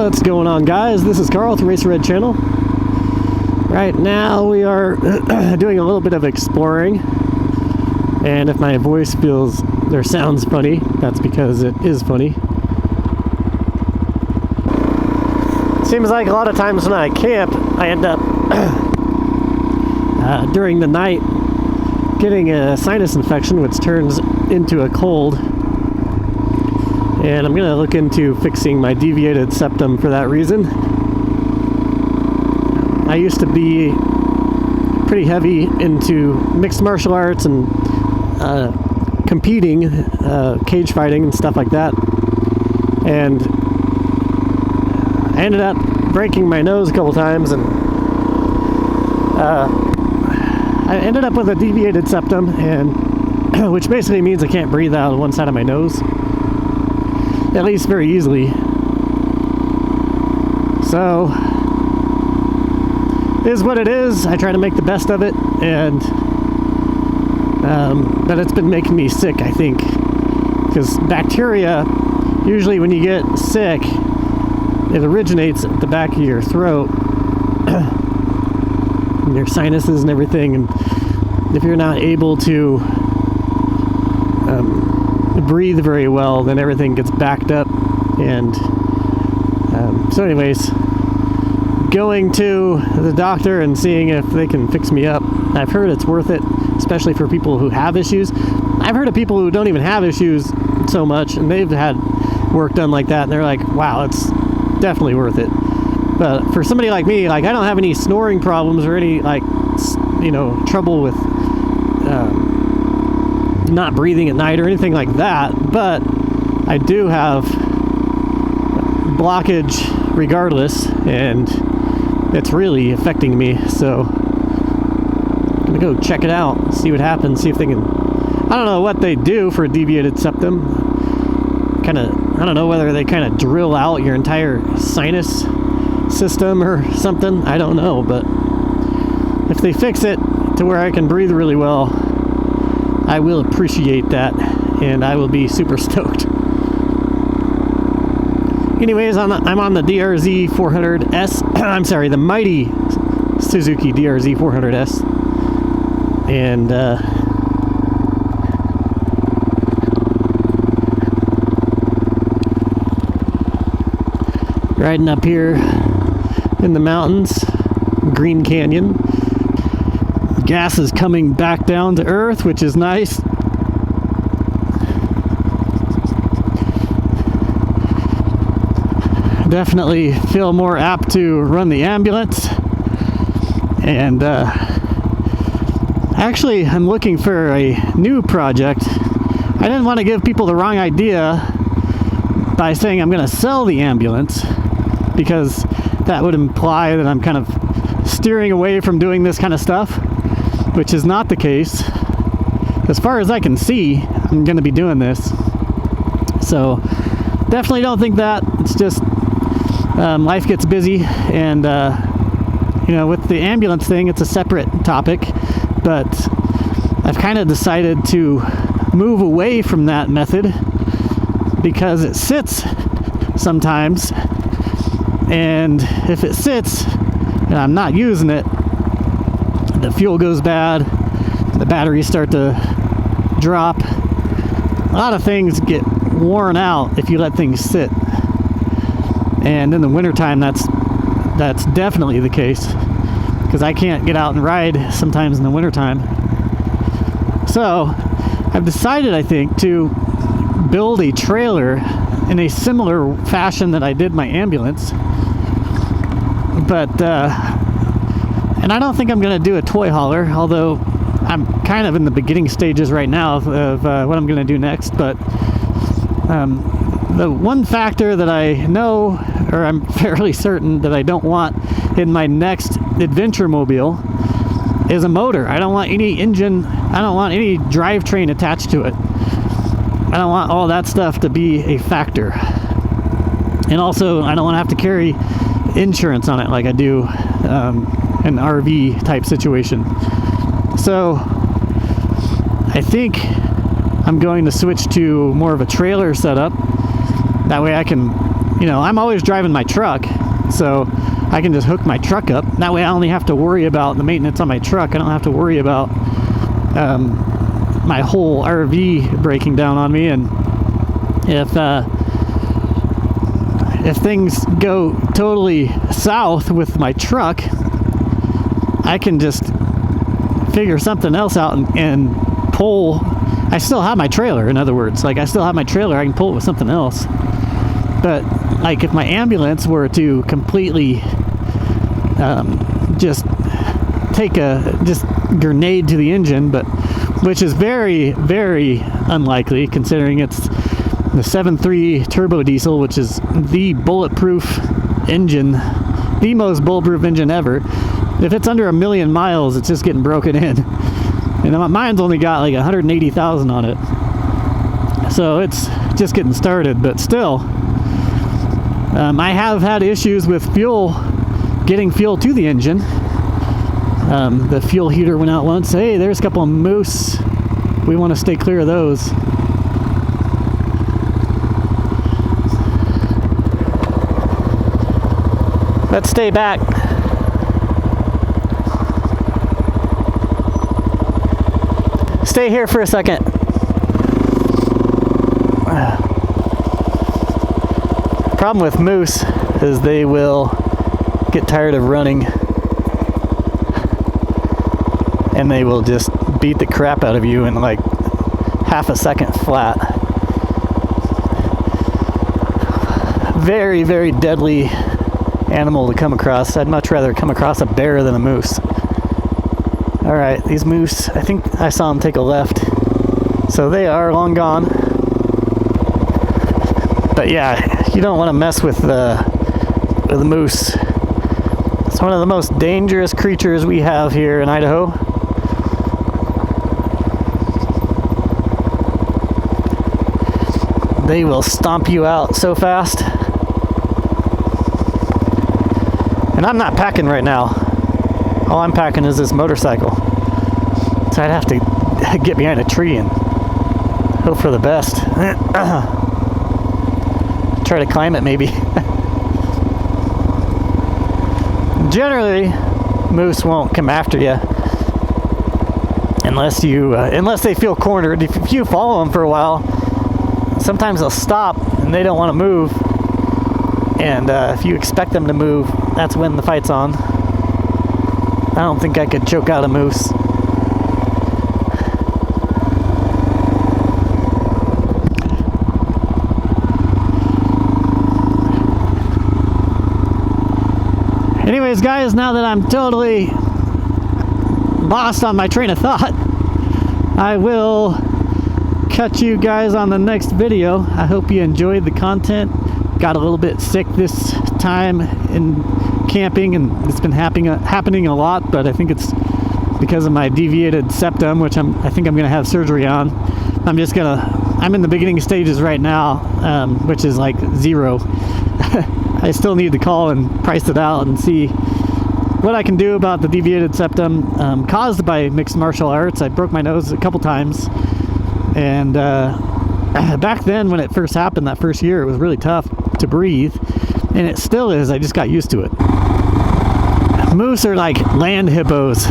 What's going on, guys? This is Carl with the Racer Red channel. Right now we are doing a little bit of exploring, and if my voice feels or sounds funny, that's because it is funny. Seems like a lot of times when I camp, I end up during the night getting a sinus infection, which turns into a cold. And I'm going to look into fixing my deviated septum for that reason. I used to be pretty heavy into mixed martial arts and competing, cage fighting and stuff like that. And I ended up breaking my nose a couple times, and I ended up with a deviated septum, and which basically means I can't breathe out of one side of my nose. At least very easily. So, it is what it is. I try to make the best of it, and but it's been making me sick, I think, because bacteria, usually when you get sick, it originates at the back of your throat and your sinuses and everything, and if you're not able to breathe very well, then everything gets backed up. And so anyways, going to the doctor and seeing if they can fix me up. I've heard it's worth it, especially for people who have issues. I've heard of people who don't even have issues so much, and they've had work done like that, and they're like, wow, it's definitely worth it. But for somebody like me, like, I don't have any snoring problems or any, like, you know, trouble with not breathing at night or anything like that, but I do have blockage regardless, and it's really affecting me. So I'm gonna go check it out, see what happens, see if they can, I don't know what they do for a deviated septum. I don't know whether they kind of drill out your entire sinus system or something, I don't know, but if they fix it to where I can breathe really well, I will appreciate that, and I will be super stoked. Anyways, I'm on the DRZ400S. I'm sorry, the mighty Suzuki DRZ400S. And riding up here in the mountains, Green Canyon. Gas is coming back down to earth, which is nice. Definitely feel more apt to run the ambulance. And actually, I'm looking for a new project. I didn't want to give people the wrong idea by saying I'm going to sell the ambulance, because that would imply that I'm kind of steering away from doing this kind of stuff, which is not the case. As far as I can see, I'm going to be doing this. So definitely don't think that. It's just life gets busy, and you know, with the ambulance thing, it's a separate topic, but I've kind of decided to move away from that method because it sits sometimes, and if it sits and I'm not using it, the fuel goes bad, the batteries start to drop. A lot of things get worn out if you let things sit. And in the wintertime, that's definitely the case, because I can't get out and ride sometimes in the wintertime. So I've decided, I think, to build a trailer in a similar fashion that I did my ambulance. But and I don't think I'm going to do a toy hauler, although I'm kind of in the beginning stages right now of what I'm going to do next. But the one factor that I know, or I'm fairly certain that I don't want in my next adventure mobile, is a motor. I don't want any engine, I don't want any drivetrain attached to it. I don't want all that stuff to be a factor. And also, I don't want to have to carry insurance on it like I do an RV type situation. So I think I'm going to switch to more of a trailer setup. That way I can, you know, I'm always driving my truck, so I can just hook my truck up. That way I only have to worry about the maintenance on my truck. I don't have to worry about my whole RV breaking down on me. And if things go totally south with my truck, I can just figure something else out and pull. I still have my trailer, in other words. Like, I still have my trailer, I can pull it with something else. But like, if my ambulance were to completely just take a grenade to the engine, but which is very, very unlikely, considering it's the 7.3 turbo diesel, which is the bulletproof engine, the most bulletproof engine ever. If it's under 1 million miles, it's just getting broken in. And mine's only got like 180,000 on it. So it's just getting started, but still, I have had issues with getting fuel to the engine. The fuel heater went out once. Hey, there's a couple of moose. We want to stay clear of those. Let's stay back. Stay here for a second. Problem with moose is they will get tired of running and they will just beat the crap out of you in like half a second flat. Very, very deadly animal to come across. I'd much rather come across a bear than a moose. Alright, these moose, I think I saw them take a left, so they are long gone. But yeah, you don't want to mess with the moose. It's one of the most dangerous creatures we have here in Idaho. They will stomp you out so fast. And I'm not packing right now. All I'm packing is this motorcycle. So I'd have to get behind a tree and hope for the best. Try to climb it maybe. Generally, moose won't come after you unless they feel cornered. If you follow them for a while, sometimes they'll stop and they don't want to move. And if you expect them to move, that's when the fight's on. I don't think I could choke out a moose. Anyways, guys, now that I'm totally lost on my train of thought, I will catch you guys on the next video. I hope you enjoyed the content. Got a little bit sick this time in camping, and it's been happening a lot, but I think it's because of my deviated septum, which I think I'm gonna have surgery on. I'm in the beginning stages right now, which is like 0. I still need to call and price it out and see what I can do about the deviated septum caused by mixed martial arts. I broke my nose a couple times, and back then when it first happened, that first year, it was really tough to breathe, and it still is. I just got used to it. Moose are like land hippos.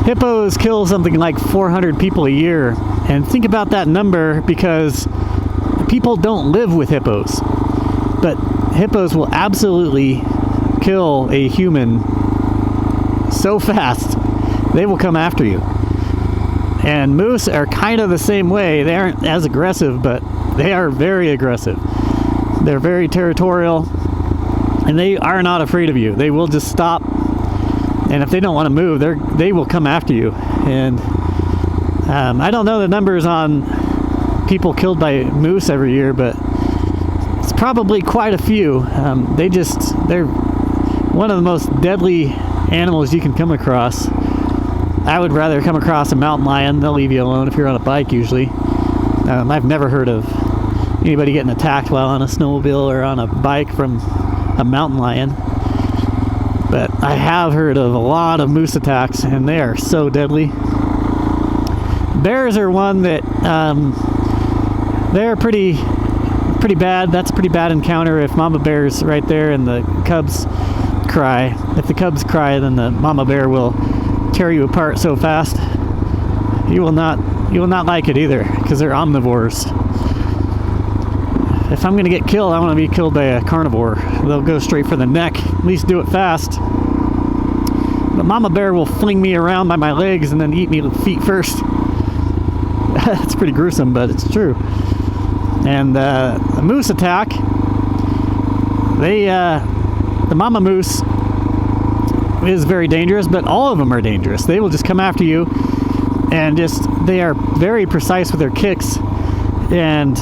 Hippos kill something like 400 people a year, and think about that number, because people don't live with hippos, but hippos will absolutely kill a human so fast they will come after you. And moose are kind of the same way. They aren't as aggressive, but they are very aggressive. They're very territorial, and they are not afraid of you. They will just stop, and if they don't want to move, they will come after you. And I don't know the numbers on people killed by moose every year, but it's probably quite a few. They're one of the most deadly animals you can come across. I would rather come across a mountain lion. They'll leave you alone if you're on a bike usually. I've never heard of anybody getting attacked while on a snowmobile or on a bike from a mountain lion. But I have heard of a lot of moose attacks, and they are so deadly. Bears are one that they're pretty pretty bad. That's a pretty bad encounter if mama bear's right there and the cubs cry. If the cubs cry, then the mama bear will tear you apart so fast. You will not like it either, because they're omnivores. If I'm gonna get killed, I want to be killed by a carnivore. They'll go straight for the neck, at least do it fast. But mama bear will fling me around by my legs and then eat me feet first. It's pretty gruesome, but it's true. And a moose attack, the mama moose is very dangerous, but all of them are dangerous. They will just come after you, and they are very precise with their kicks, and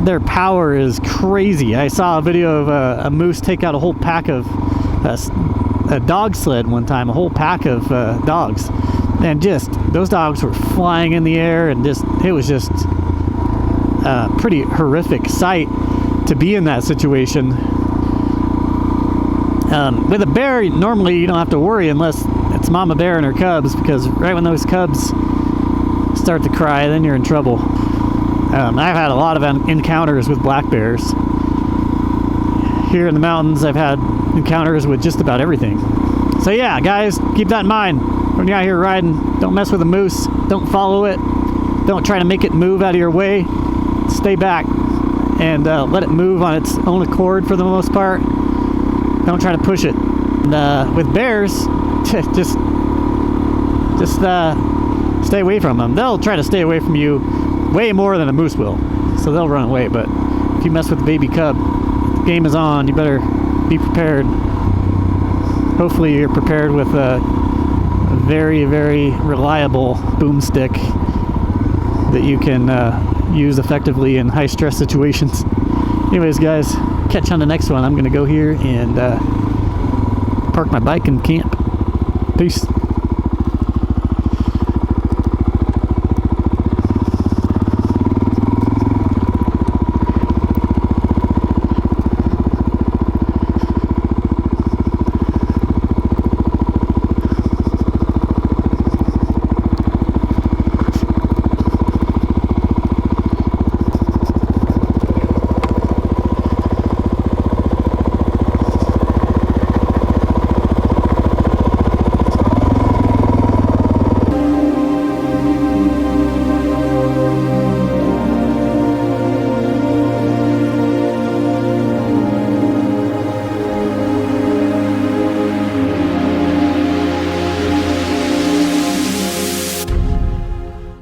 their power is crazy. I saw a video of a moose take out a whole pack of a dog sled one time, a whole pack of dogs, and those dogs were flying in the air, and it was just a pretty horrific sight to be in that situation. With a bear, normally you don't have to worry unless it's mama bear and her cubs, because right when those cubs start to cry, then you're in trouble. I've had a lot of encounters with black bears. Here in the mountains, I've had encounters with just about everything. So yeah, guys, keep that in mind when you're out here riding. Don't mess with a moose. Don't follow it. Don't try to make it move out of your way. Stay back and let it move on its own accord for the most part. Don't try to push it. And, with bears, just stay away from them. They'll try to stay away from you way more than a moose will, so they'll run away. But if you mess with the baby cub, the game is on. You better be prepared. Hopefully you're prepared with a very, very reliable boomstick that you can use effectively in high stress situations. Anyways, guys, catch you on the next one. I'm gonna go here and park my bike and camp. Peace.